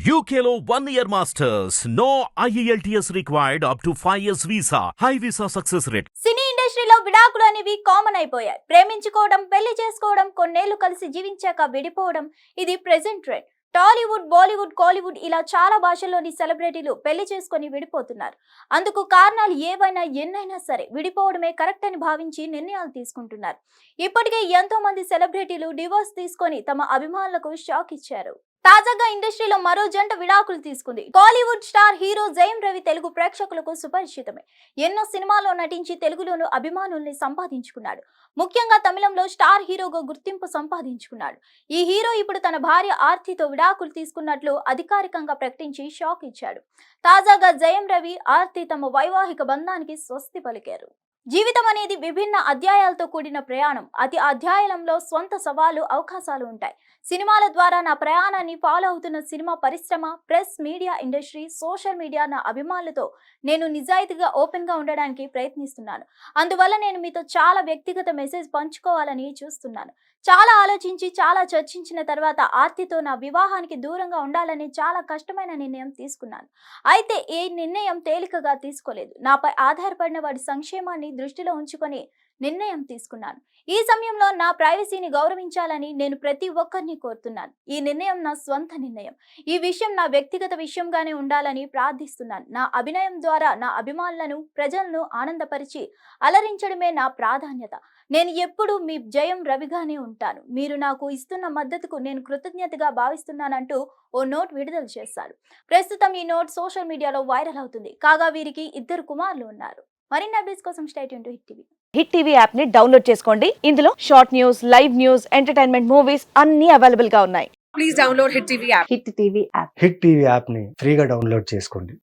UKLO 1 year masters. No IELTS required up to 5 years visa. High visa success rate. సినీ ఇండస్ట్రీలో విడాకులు అనేవి common అయిపోయాయి. ప్రేమించుకోవడం, పెళ్లి చేసుకోవడం, కొన్నేళ్లు కలిసి జీవించాక విడిపోవడం ఇది ప్రెజెంట్ ట్రెండ్. టాలీవుడ్, బాలీవుడ్, కాలీవుడ్ ఇలా చాలా భాషల్లోని సెలబ్రిటీలు పెళ్లి చేసుకొని విడిపోతున్నారు. అందుకు కారణాలు ఏవైనా ఎన్నైనా సరే విడిపోవడమే కరెక్ట్ అని భావించి నిర్ణయాలు తీసుకుంటున్నారు. ఇప్పటికే ఎంతో మంది సెలబ్రిటీలు డివోర్స్ తీసుకొని తమ అభిమానులకు షాక్ ఇచ్చారు. తాజాగా ఇండస్ట్రీలో మరో జంట విడాకులు తీసుకుంది. కాలీవుడ్ స్టార్ హీరో జయం రవి తెలుగు ప్రేక్షకులకు సుపరిచితమే. ఎన్నో సినిమాల్లో నటించి తెలుగులోనూ అభిమానుల్ని సంపాదించుకున్నాడు. ముఖ్యంగా తమిళంలో స్టార్ హీరోగా గుర్తింపు సంపాదించుకున్నాడు. ఈ హీరో ఇప్పుడు తన భార్య ఆర్తితో విడాకులు తీసుకున్నట్లు అధికారికంగా ప్రకటించి షాక్ ఇచ్చాడు. తాజాగా జయం రవి, ఆర్తి తమ వైవాహిక బంధానికి స్వస్తి పలికారు. జీవితం అనేది విభిన్న అధ్యాయాలతో కూడిన ప్రయాణం. అతి అధ్యాయంలో స్వంత సవాలు, అవకాశాలు ఉంటాయి. సినిమాల ద్వారా నా ప్రయాణాన్ని ఫాలో అవుతున్న సినిమా పరిశ్రమ, press, media industry, social media, నా అభిమానులతో నేను నిజాయితీగా ఓపెన్ గా ఉండడానికి ప్రయత్నిస్తున్నాను. అందువల్ల నేను మీతో చాలా వ్యక్తిగత మెసేజ్ పంచుకోవాలని చూస్తున్నాను. చాలా ఆలోచించి, చాలా చర్చించిన తర్వాత ఆర్తితో నా వివాహానికి దూరంగా ఉండాలని చాలా కష్టమైన నిర్ణయం తీసుకున్నాను. అయితే ఈ నిర్ణయం తేలికగా తీసుకోలేదు. నాపై ఆధారపడిన వాడి సంక్షేమాన్ని దృష్టిలో ఉంచుకొని నిర్ణయం తీసుకున్నాను. ఈ సమయంలో నా ప్రైవసీని గౌరవించాలని నేను ప్రతి ఒక్కరిని కోరుతున్నాను. ఈ నిర్ణయం నా స్వంత నిర్ణయం. ఈ విషయం నా వ్యక్తిగత విషయంగానే ఉండాలని ప్రార్థిస్తున్నాను. నా అభినయం ద్వారా నా అభిమానులను, ప్రజలను ఆనందపరిచి అలరించడమే నా ప్రాధాన్యత. నేను ఎప్పుడూ మీ జయం రవిగానే ఉంటాను. మీరు నాకు ఇస్తున్న మద్దతుకు నేను కృతజ్ఞతగా భావిస్తున్నానంటూ ఓ నోట్ విడుదల చేశాడు. ప్రస్తుతం ఈ నోట్ సోషల్ మీడియాలో వైరల్ అవుతుంది. కాగా వీరికి 2 కుమారులు ఉన్నారు. మరిన్ని అప్డేట్స్ కోసం stay tune to hit TV. Hit TV app ని డౌన్లోడ్ చేసుకోండి. ఇందులో short news, live news, entertainment movies అన్ని అవైలబుల్ గా ఉన్నాయి. Please download Hit TV app. Hit TV app. Hit TV యాప్ని ఫ్రీగా డౌన్లోడ్ చేసుకోండి.